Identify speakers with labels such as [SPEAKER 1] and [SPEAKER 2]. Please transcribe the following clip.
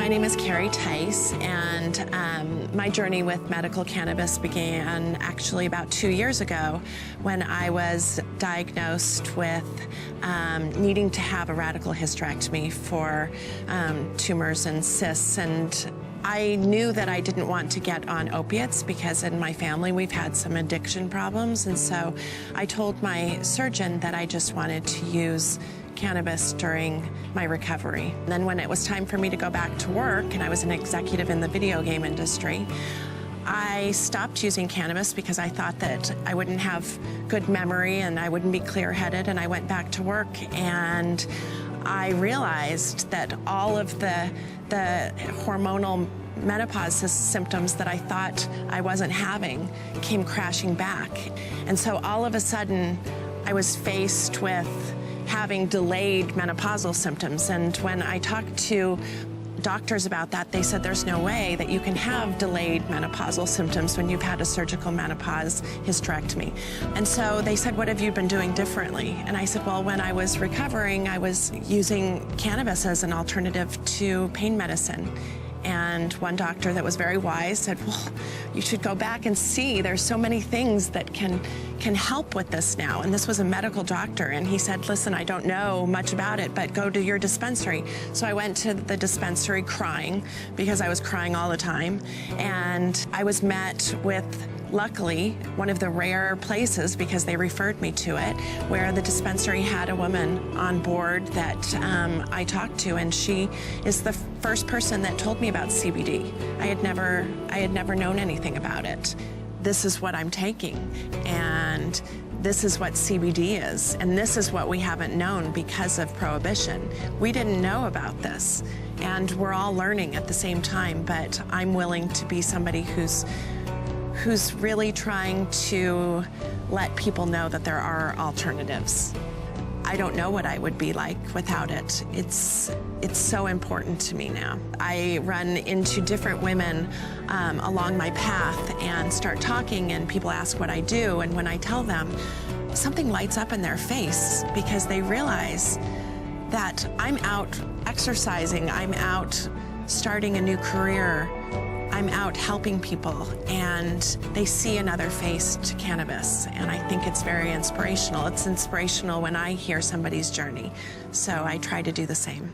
[SPEAKER 1] My name is Carrie Tice, and my journey with medical cannabis began actually about 2 years ago when I was diagnosed with needing to have a radical hysterectomy for tumors and cysts. And I knew that I didn't want to get on opiates because in my family we've had some addiction problems, and so I told my surgeon that I just wanted to use cannabis during my recovery. And then when it was time for me to go back to work, and I was an executive in the video game industry, I stopped using cannabis because I thought that I wouldn't have good memory and I wouldn't be clear-headed, and I went back to work and I realized that all of the hormonal menopause symptoms that I thought I wasn't having came crashing back. And so all of a sudden I was faced with having delayed menopausal symptoms. And when I talked to doctors about that, they said there's no way that you can have delayed menopausal symptoms when you've had a surgical menopause hysterectomy. And so they said, what have you been doing differently? And I said, well, when I was recovering, I was using cannabis as an alternative to pain medicine. And one doctor that was very wise said, well, you should go back and see. There's so many things that can help with this now. And this was a medical doctor. And he said, listen, I don't know much about it, but go to your dispensary. So I went to the dispensary crying because I was crying all the time. And I was met with, luckily, one of the rare places, because they referred me to it, where the dispensary had a woman on board that I talked to, and she is the first person that told me about CBD. I had never known anything about it. This is what I'm taking, and this is what CBD is, and this is what we haven't known because of prohibition. We didn't know about this, and we're all learning at the same time, but I'm willing to be somebody who's really trying to let people know that there are alternatives. I don't know what I would be like without it. It's so important to me now. I run into different women along my path and start talking, and people ask what I do, and when I tell them, something lights up in their face because they realize that I'm out exercising, I'm out starting a new career, I'm out helping people, and they see another face to cannabis, and I think it's very inspirational. It's inspirational when I hear somebody's journey, so I try to do the same.